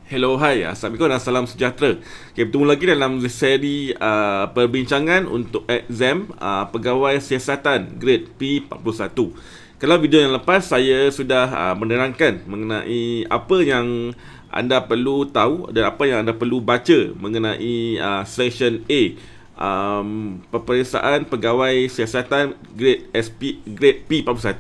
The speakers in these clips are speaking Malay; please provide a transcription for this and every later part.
Hello, hai, Assalamualaikum dan salam sejahtera. Okay, bertemu lagi dalam seri perbincangan untuk exam pegawai siasatan grade P41. Kalau video yang lepas saya sudah menerangkan mengenai apa yang anda perlu tahu dan apa yang anda perlu baca mengenai section A, peperiksaan pegawai siasatan grade P41.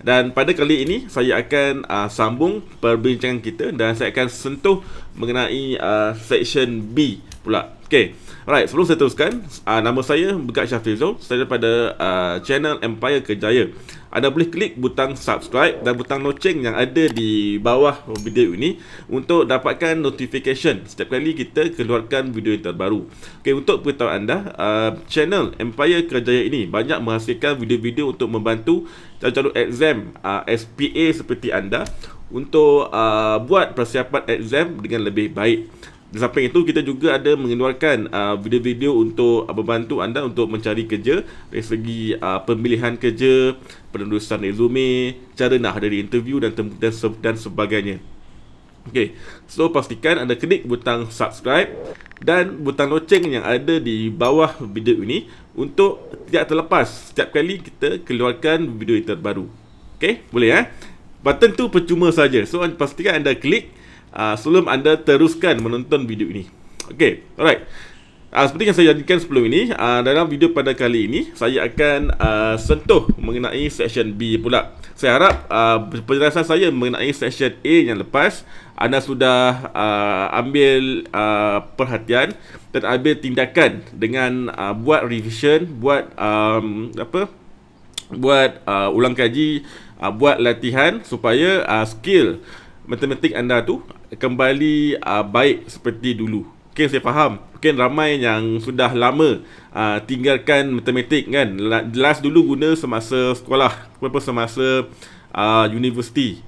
Dan pada kali ini saya akan sambung perbincangan kita dan saya akan sentuh mengenai section B pula. Okey. Alright, sebelum saya teruskan, nama saya Begat Syafrizul, saya daripada channel Empire Kejaya. Anda boleh klik butang subscribe dan butang loceng yang ada di bawah video ini untuk dapatkan notification setiap kali kita keluarkan video yang terbaru. Okey, untuk beritahu anda, channel Empire Kejaya ini banyak menghasilkan video-video untuk membantu calon-calon exam SPA seperti anda untuk buat persiapan exam dengan lebih baik. Di samping itu, kita juga ada mengeluarkan video-video untuk membantu anda untuk mencari kerja dari segi pemilihan kerja, penulisan resume, cara nak hadiri interview dan sebagainya. Okey, so pastikan anda klik butang subscribe dan butang loceng yang ada di bawah video ini untuk tidak terlepas setiap kali kita keluarkan video yang terbaru. Okey, boleh Button tu percuma saja. So pastikan anda klik sebelum anda teruskan menonton video ini. Okey, alright. Seperti yang saya janjikan sebelum ini, dalam video pada kali ini saya akan sentuh mengenai section B pula. Saya harap penjelasan saya mengenai section A yang lepas anda sudah ambil perhatian dan ambil tindakan dengan buat revision, buat ulang kaji, buat latihan supaya skill matematik anda tu kembali baik seperti dulu. Mungkin saya faham, mungkin ramai yang sudah lama tinggalkan matematik kan. Last dulu guna semasa sekolah ataupun semasa universiti.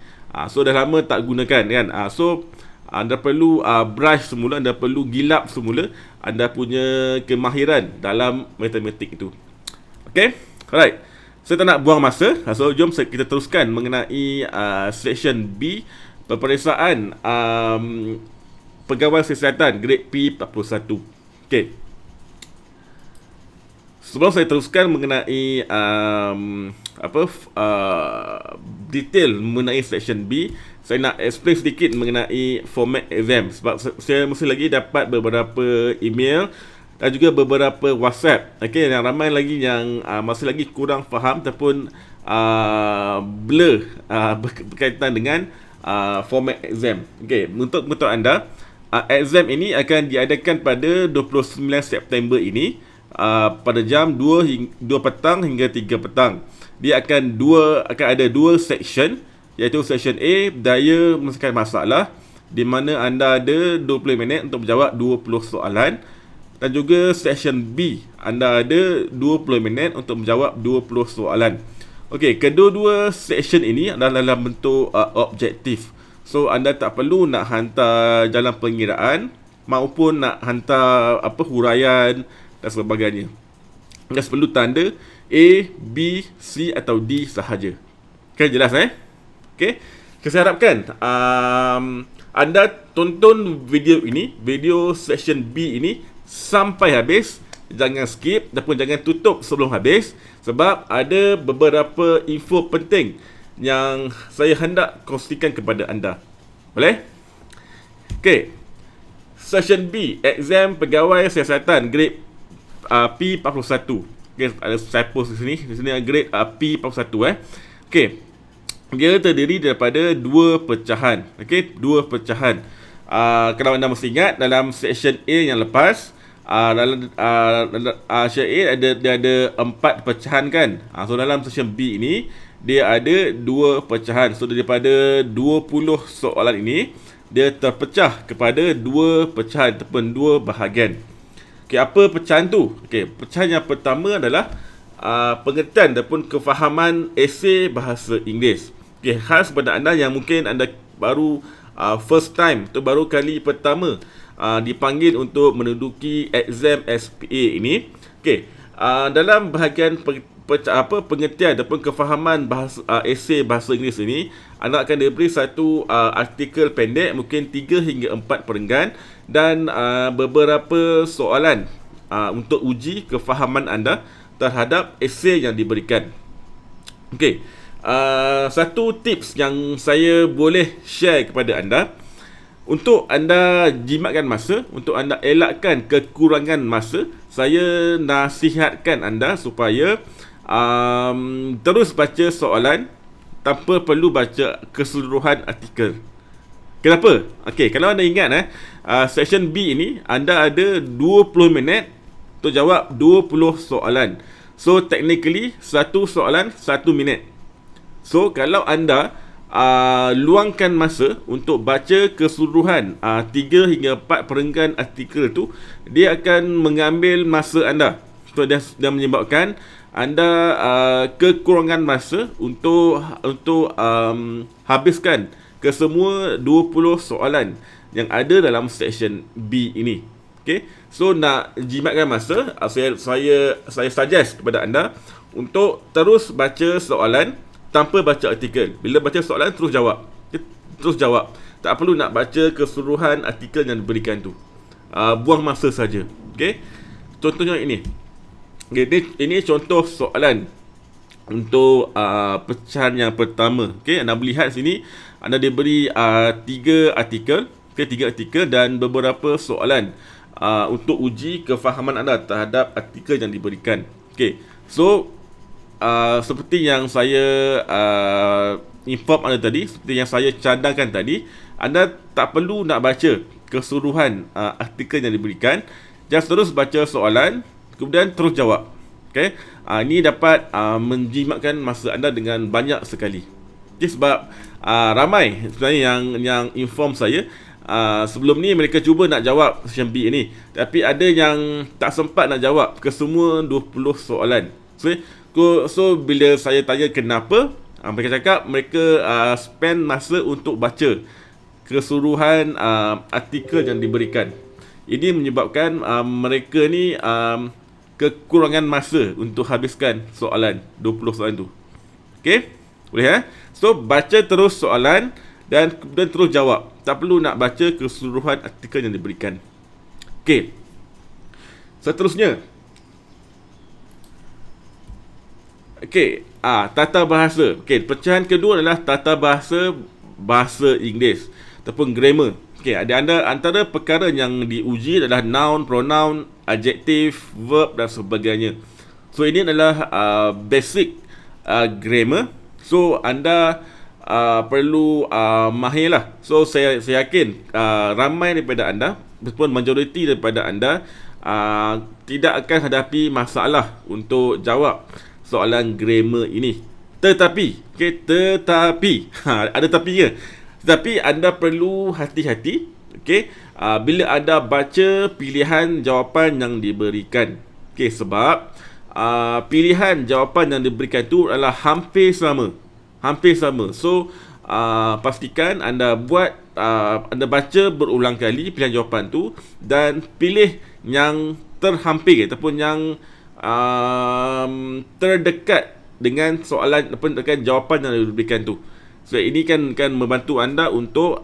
So dah lama tak gunakan kan. So anda perlu brush semula, anda perlu gilap semula anda punya kemahiran dalam matematik itu. Okay, alright. Saya tak nak buang masa. So jom kita teruskan mengenai section B, peperiksaan pegawai siasatan grade P41. Okey. Sebelum saya teruskan mengenai detail mengenai section B, saya nak explain sedikit mengenai format exam sebab saya mesti lagi dapat beberapa email dan juga beberapa WhatsApp. Okey, yang ramai lagi yang masih lagi kurang faham ataupun blur berkaitan dengan format exam. Okey, untuk anda, exam ini akan diadakan pada 29 September ini pada jam 2 petang hingga 3 petang. Dia akan ada dua section, iaitu section A, daya menyelesaikan masalah, di mana anda ada 20 minit untuk menjawab 20 soalan, dan juga section B, anda ada 20 minit untuk menjawab 20 soalan. Okey, kedua-dua section ini adalah dalam bentuk objektif. So anda tak perlu nak hantar jalan pengiraan maupun nak hantar huraian dan sebagainya. Anda perlu tanda A, B, C atau D sahaja. Okay, jelas Okay, saya harapkan anda tonton video ini, video section B ini sampai habis. Jangan skip ataupun jangan tutup sebelum habis, sebab ada beberapa info penting yang saya hendak kongsikan kepada anda. Boleh? Okey. Section B, exam pegawai siasatan grade P41. Okey, ada saya post di sini. Di sini grade P41 Okey. Dia terdiri daripada dua pecahan. Okey, dua pecahan. Kalau anda mesti ingat, dalam section A yang lepas, dalam section A dia ada 4 pecahan kan. So dalam section B ini dia ada 2 pecahan. So daripada 20 soalan ini, dia terpecah kepada 2 pecahan ataupun 2 bahagian. Okey, apa pecahan tu? Okey, pecahan yang pertama adalah pengertian ataupun kefahaman esei bahasa Inggeris. Okey, khas kepada anda yang mungkin anda baru first time atau baru kali pertama dipanggil untuk menduduki exam SPA ini. Okey, dalam bahagian pengertian ataupun kefahaman bahasa esei bahasa Inggeris ini, anda akan diberi satu artikel pendek mungkin 3 hingga 4 perenggan dan beberapa soalan untuk uji kefahaman anda terhadap esei yang diberikan. Okey. Satu tips yang saya boleh share kepada anda, untuk anda jimatkan masa, untuk anda elakkan kekurangan masa, saya nasihatkan anda supaya terus baca soalan tanpa perlu baca keseluruhan artikel. Kenapa? Okey, kalau anda ingat section B ini anda ada 20 minit untuk jawab 20 soalan. So technically satu soalan 1 minit. So kalau anda luangkan masa untuk baca keseluruhan 3 hingga 4 perenggan artikel tu, dia akan mengambil masa anda. So dia menyebabkan anda kekurangan masa untuk habiskan kesemua 20 soalan yang ada dalam section B ini. Okay? So nak jimatkan masa, saya suggest kepada anda untuk terus baca soalan tanpa baca artikel. Bila baca soalan, terus jawab. Terus jawab. Tak perlu nak baca keseluruhan artikel yang diberikan tu. Buang masa saja. Okay? Contohnya ini. Okay, ini contoh soalan untuk pecahan yang pertama. Okay, anda melihat sini, anda diberi 3 artikel. Okay, 3 artikel dan beberapa soalan untuk uji kefahaman anda terhadap artikel yang diberikan. Okay, so seperti yang saya inform anda tadi, seperti yang saya cadangkan tadi, anda tak perlu nak baca keseluruhan artikel yang diberikan. Just terus baca soalan, kemudian terus jawab. Okay? Ini dapat menjimatkan masa anda dengan banyak sekali. Okay, sebab ramai sebenarnya yang inform saya, sebelum ni mereka cuba nak jawab section B ini, tapi ada yang tak sempat nak jawab kesemua 20 soalan. So bila saya tanya kenapa, mereka cakap mereka spend masa untuk baca keseluruhan artikel yang diberikan. Ini menyebabkan mereka ni kekurangan masa untuk habiskan soalan 20 soalan tu. Okey? Boleh So baca terus soalan dan kemudian terus jawab. Tak perlu nak baca keseluruhan artikel yang diberikan. Okey. Seterusnya, okey, tata bahasa. Okey, pecahan kedua adalah tata bahasa Inggeris ataupun grammar. Okey, ada antara perkara yang diuji adalah noun, pronoun, adjektif, verb dan sebagainya. So ini adalah basic grammar. So anda perlu mahirlah. So saya yakin ramai daripada anda, ataupun majoriti daripada anda tidak akan hadapi masalah untuk jawab soalan grammar ini. Tetapi ada tapinya. Tetapi anda perlu hati-hati, bila anda baca pilihan jawapan yang diberikan. Sebab pilihan jawapan yang diberikan itu adalah hampir sama. So pastikan anda anda baca berulang kali pilihan jawapan tu dan pilih yang terhampir ataupun yang terdekat dengan soalan ataupun dengan jawapan yang diberikan tu. So ini kan membantu anda untuk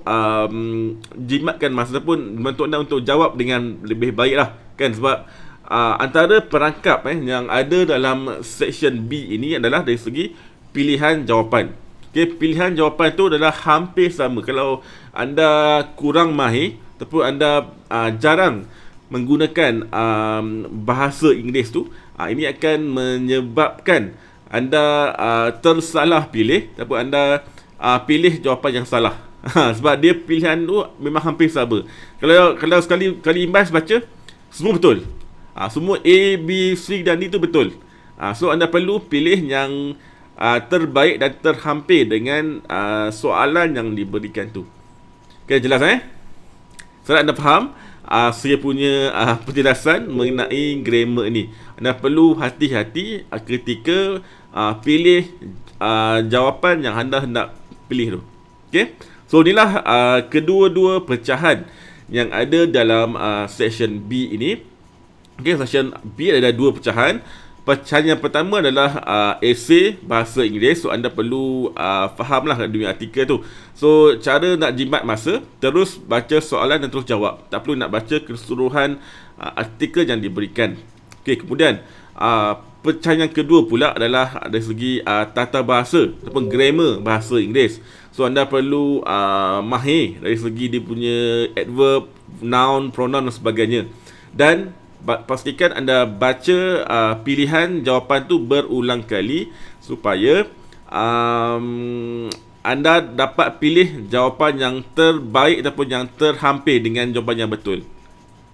jimatkan masa ataupun membantu anda untuk jawab dengan lebih baik lah, kan? Sebab antara perangkap yang ada dalam section B ini adalah dari segi pilihan jawapan. Pilihan jawapan tu adalah hampir sama. Kalau anda kurang mahir ataupun anda jarang menggunakan bahasa Inggeris tu, ini akan menyebabkan anda tersalah pilih ataupun anda pilih jawapan yang salah. Sebab dia pilihan tu memang hampir sama. Kalau sekali imbas baca, semua betul. Semua A, B, C dan D tu betul. So anda perlu pilih yang terbaik dan terhampir dengan soalan yang diberikan tu. Okay, jelas Saya anda faham saya punya penjelasan mengenai grammar ni. Anda perlu hati-hati ketika pilih jawapan yang anda hendak pilih tu. Okay? So inilah kedua-dua pecahan yang ada dalam section B ini. Okay, section B ada 2 pecahan. pecahan yang pertama adalah esei bahasa Inggeris. So anda perlu fahamlah dunia artikel tu. So cara nak jimat masa, terus baca soalan dan terus jawab. Tak perlu nak baca keseluruhan artikel yang diberikan. Okey, kemudian pecahan yang kedua pula adalah dari segi tata bahasa ataupun grammar bahasa Inggeris. So anda perlu mahir dari segi dia punya adverb, noun, pronoun dan sebagainya. Dan pastikan anda baca pilihan jawapan tu berulang kali supaya anda dapat pilih jawapan yang terbaik ataupun yang terhampir dengan jawapan yang betul.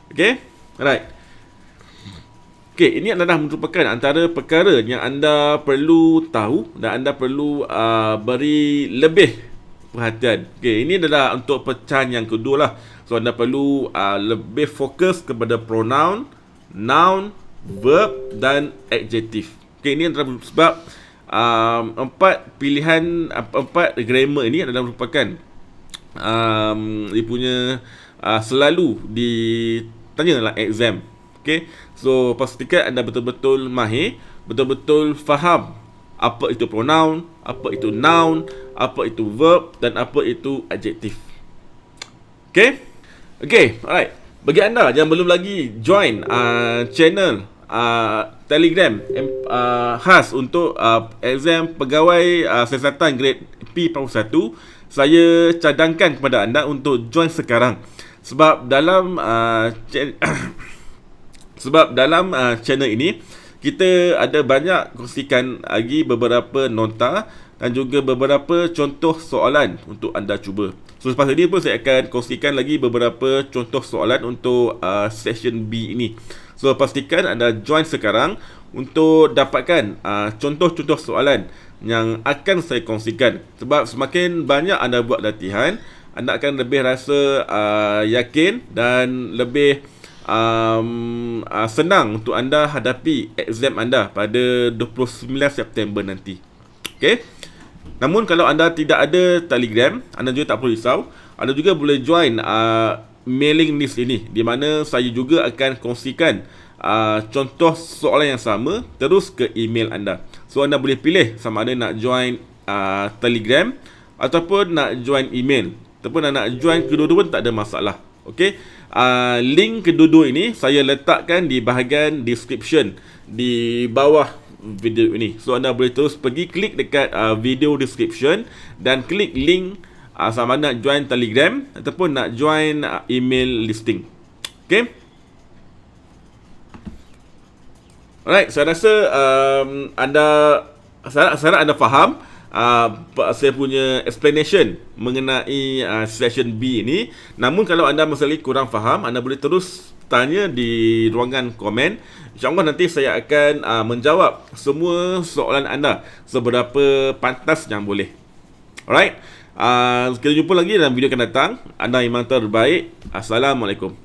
Okay? Alright. Okay, ini adalah merupakan antara perkara yang anda perlu tahu dan anda perlu beri lebih perhatian. Okay, ini adalah untuk pecahan yang kedua lah. So anda perlu lebih fokus kepada pronoun, noun, verb dan adjective. Okay, ini adalah sebab empat pilihan, empat grammar ini adalah merupakan dia punya selalu ditanya dalam exam. Okay, so pastikan anda betul-betul mahir, betul-betul faham apa itu pronoun, apa itu noun, apa itu verb dan apa itu adjective. Okay, alright. Bagi anda yang belum lagi join channel Telegram khas untuk exam pegawai siasatan grade P41, saya cadangkan kepada anda untuk join sekarang. Sebab dalam channel ini kita ada banyak kongsikan lagi beberapa nota dan juga beberapa contoh soalan untuk anda cuba. So selepas ini pun saya akan kongsikan lagi beberapa contoh soalan untuk session B ini. So pastikan anda join sekarang untuk dapatkan contoh-contoh soalan yang akan saya kongsikan. Sebab semakin banyak anda buat latihan, anda akan lebih rasa yakin dan lebih senang untuk anda hadapi exam anda pada 29 September nanti. Okay? Namun kalau anda tidak ada Telegram, anda juga tak perlu risau. Anda juga boleh join mailing list ini, di mana saya juga akan kongsikan contoh soalan yang sama terus ke email anda. So anda boleh pilih sama ada nak join Telegram ataupun nak join email, ataupun nak join kedua-dua pun tak ada masalah. Okay, link kedua-dua ini saya letakkan di bahagian description di bawah video ini. So anda boleh terus pergi klik dekat video description dan klik link sama nak join Telegram ataupun nak join email listing. Okay, alright, saya rasa saya anda faham saya punya explanation mengenai session B ini. Namun kalau anda masih kurang faham, anda boleh terus tanya di ruangan komen. InsyaAllah nanti saya akan menjawab semua soalan anda seberapa pantas yang boleh. Alright, kita jumpa lagi dalam video akan datang. Anda memang terbaik. Assalamualaikum.